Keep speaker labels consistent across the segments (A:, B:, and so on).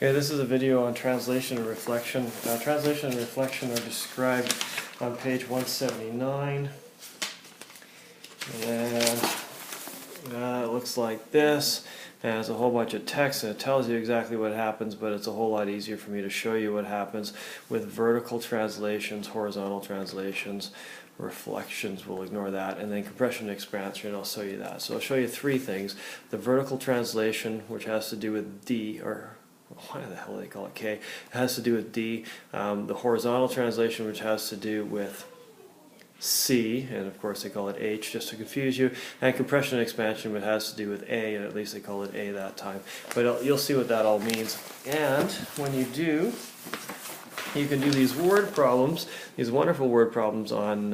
A: Okay, this is a video on translation and reflection. Translation and reflection are described on page 179. And it looks like this. It has a whole bunch of text and it tells you exactly what happens, but it's a whole lot easier for me to show you what happens with vertical translations, horizontal translations, reflections, we'll ignore that, and then compression and expansion, I'll show you that. So I'll show you three things. The vertical translation, which has to do with D, or why the hell do they call it K? It has to do with D. The horizontal translation, which has to do with C, and of course they call it H just to confuse you, and compression and expansion, which has to do with A, and at least they call it A that time. But you'll see what that all means. And when you do, you can do these word problems, these wonderful word problems on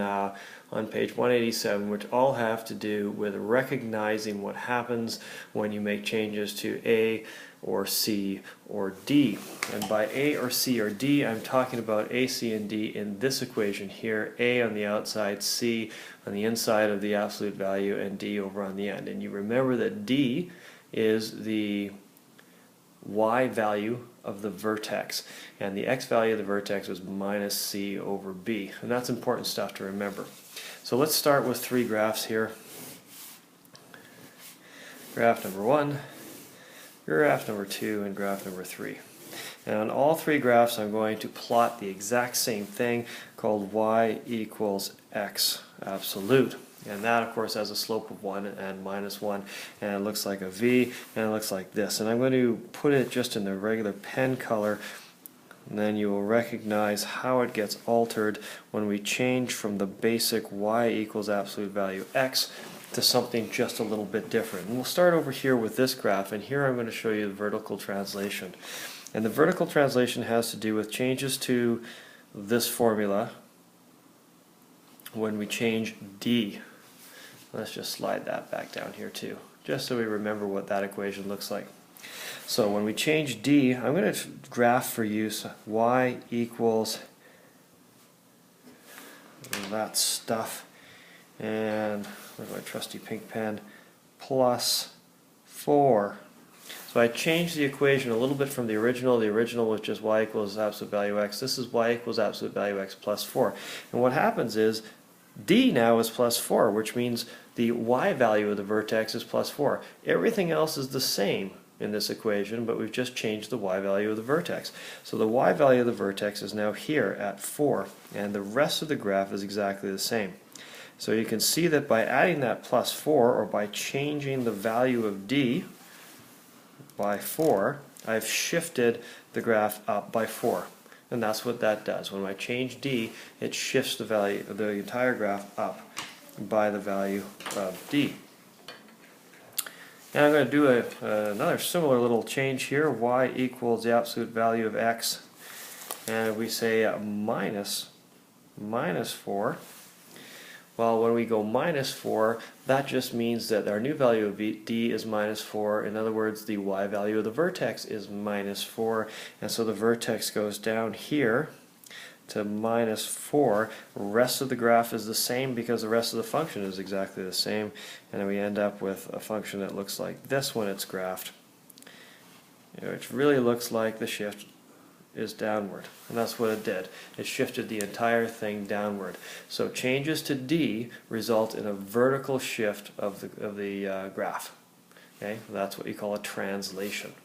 A: page 187, which all have to do with recognizing what happens when you make changes to A or C or D. And by A or C or D, I'm talking about A, C, and D in this equation here. A on the outside, C on the inside of the absolute value, and D over on the end. And you remember that D is the y value of the vertex, and the x value of the vertex was minus C over B. And that's important stuff to remember. So let's start with three graphs here. Graph number 1, graph number 2, and graph number 3. And on all three graphs I'm going to plot the exact same thing called y equals x absolute. And that, of course, has a slope of 1 and minus 1, and it looks like a V, and it looks like this. And I'm going to put it just in the regular pen color, and then you will recognize how it gets altered when we change from the basic y equals absolute value x to something just a little bit different. And we'll start over here with this graph, and here I'm going to show you the vertical translation. And the vertical translation has to do with changes to this formula when we change D. Let's just slide that back down here too, just so we remember what that equation looks like. So when we change D, I'm going to graph for you y equals that stuff, and where's my trusty pink pen, plus 4. So I changed the equation a little bit from the original. The original was just y equals absolute value x. This is y equals absolute value x plus 4. And what happens is D now is plus 4, which means the y value of the vertex is plus 4. Everything else is the same in this equation, but we've just changed the y value of the vertex. So the y value of the vertex is now here at 4, and the rest of the graph is exactly the same. So you can see that by adding that plus 4, or by changing the value of D by 4, I've shifted the graph up by 4. And that's what that does. When I change D, it shifts the value of the entire graph up by the value of D. And I'm going to do another similar little change here. Y equals the absolute value of x. And we say minus 4. Well, when we go minus 4, that just means that our new value of D is minus 4. In other words, the y value of the vertex is minus 4. And so the vertex goes down here to minus 4. The rest of the graph is the same because the rest of the function is exactly the same. And then we end up with a function that looks like this when it's graphed, which really looks like the shift is downward, and that's what it did. It shifted the entire thing downward. So changes to D result in a vertical shift of the graph. Okay, that's what you call a translation.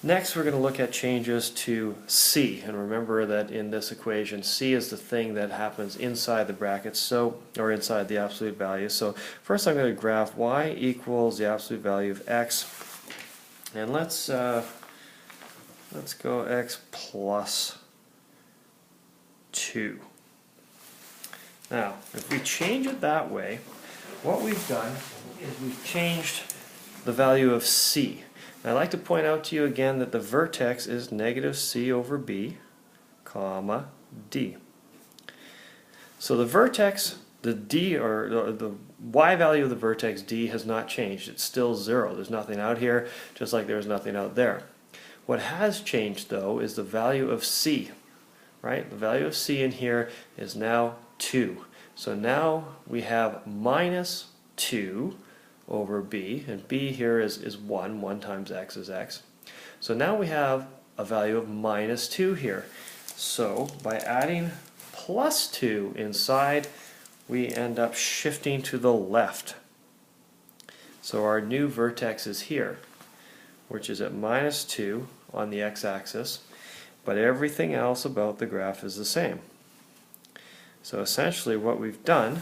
A: Next, we're going to look at changes to C, and remember that in this equation, C is the thing that happens inside the brackets, or inside the absolute value. So first, I'm going to graph y equals the absolute value of x, and let's go x plus 2. Now, if we change it that way, what we've done is we've changed the value of C. And I'd like to point out to you again that the vertex is negative C over B, comma, D. So the vertex, the D, or the y value of the vertex D has not changed. It's still 0. There's nothing out here, just like there's nothing out there. What has changed, though, is the value of C, right? The value of C in here is now 2. So now we have minus 2 over b, and b here is 1. 1 times x is x. So now we have a value of minus 2 here. So by adding plus 2 inside, we end up shifting to the left. So our new vertex is here, which is at minus 2 on the x-axis, but everything else about the graph is the same. So essentially what we've done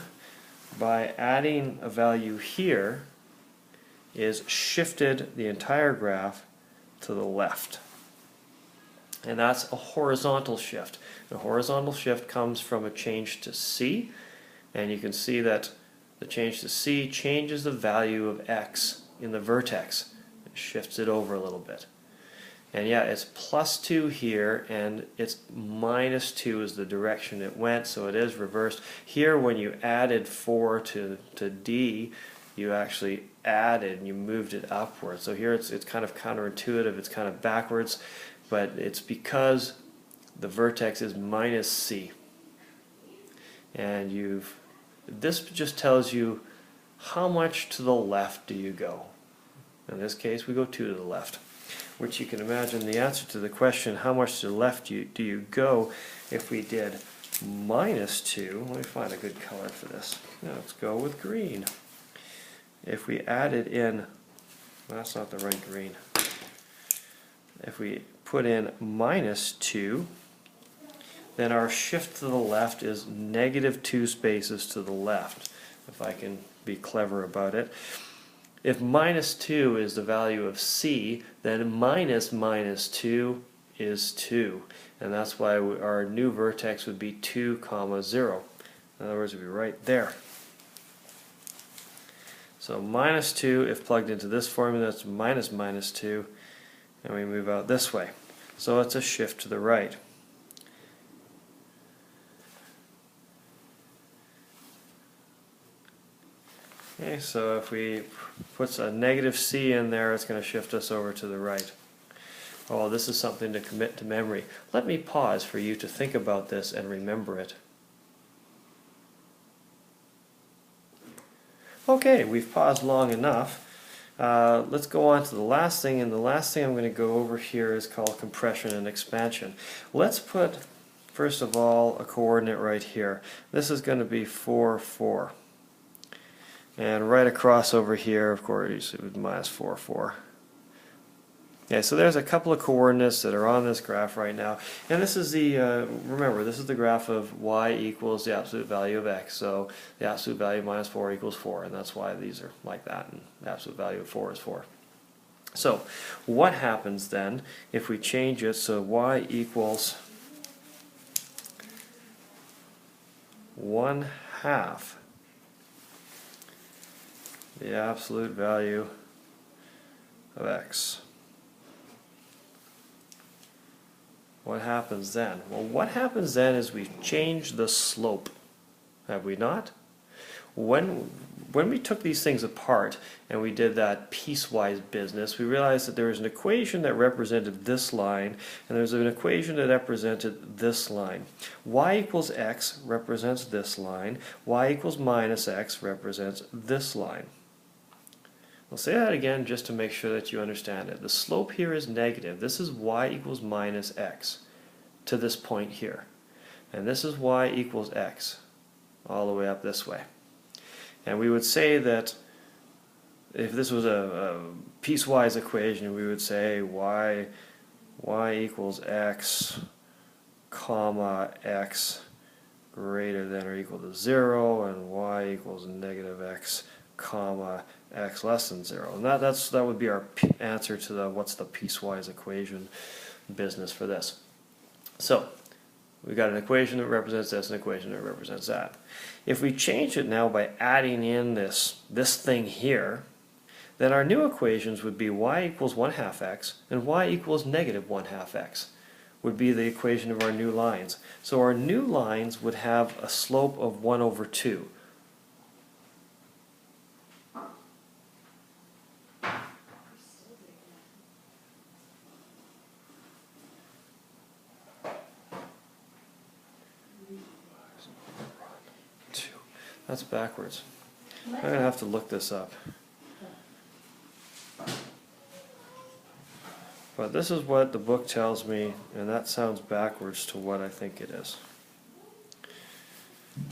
A: by adding a value here is shifted the entire graph to the left. And that's a horizontal shift. The horizontal shift comes from a change to C, and you can see that the change to C changes the value of x in the vertex. It shifts it over a little bit. And yeah, it's plus 2 here, and it's minus 2 is the direction it went, so it is reversed. Here, when you added 4 to D, you actually added and you moved it upward. So here it's kind of counterintuitive, it's kind of backwards, but it's because the vertex is minus C. And this just tells you how much to the left do you go. In this case, we go 2 to the left, which you can imagine the answer to the question, how much to the left do you go, if we did minus 2. Let me find a good color for this. Now let's go with green. If we added in, that's not the right green. If we put in minus 2, then our shift to the left is negative 2 spaces to the left, if I can be clever about it. If minus 2 is the value of C, then minus 2 is 2. And that's why our new vertex would be 2, 0. In other words, it would be right there. So minus 2, if plugged into this formula, it's minus 2, and we move out this way. So it's a shift to the right. Okay, so if we put a negative C in there, it's going to shift us over to the right. Oh, this is something to commit to memory. Let me pause for you to think about this and remember it. Okay, we've paused long enough. Let's go on to the last thing, and the last thing I'm going to go over here is called compression and expansion. Let's put, first of all, a coordinate right here. This is going to be 4, 4. And right across over here, of course, it would be minus 4, 4. Okay, so there's a couple of coordinates that are on this graph right now. And this is the, remember, this is the graph of y equals the absolute value of x. So the absolute value of minus 4 equals 4, and that's why these are like that, and the absolute value of 4 is 4. So what happens then if we change it so y equals 1/2 the absolute value of x? What happens then? Well, what happens then is we change the slope, have we not? When we took these things apart and we did that piecewise business, we realized that there was an equation that represented this line, and there's an equation that represented this line. Y equals x represents this line. Y equals minus x represents this line. I'll say that again just to make sure that you understand it. The slope here is negative. This is y equals minus x to this point here. And this is y equals x all the way up this way. And we would say that if this was a piecewise equation, we would say y equals x, comma x greater than or equal to 0, and y equals negative x, comma x less than 0. And that would be our answer to the what's the piecewise equation business for this. So we've got an equation that represents this, an equation that represents that. If we change it now by adding in this thing here, then our new equations would be y equals 1/2 x and y equals negative 1/2 x would be the equation of our new lines. So our new lines would have a slope of 1/2. That's backwards. I'm going to have to look this up. But this is what the book tells me, and that sounds backwards to what I think it is.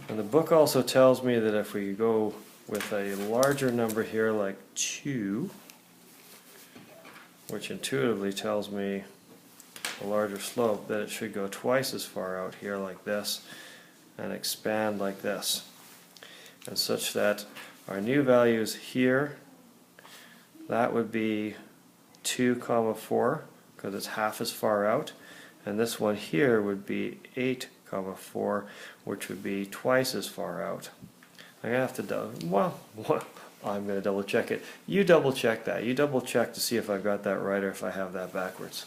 A: And the book also tells me that if we go with a larger number here, like 2, which intuitively tells me a larger slope, that it should go twice as far out here like this and expand like this. And such that our new values here, that would be 2, 4, because it's half as far out, and this one here would be 8, 4, which would be twice as far out. I'm gonna have to I'm gonna double check it. You double check that. You double check to see if I've got that right or if I have that backwards.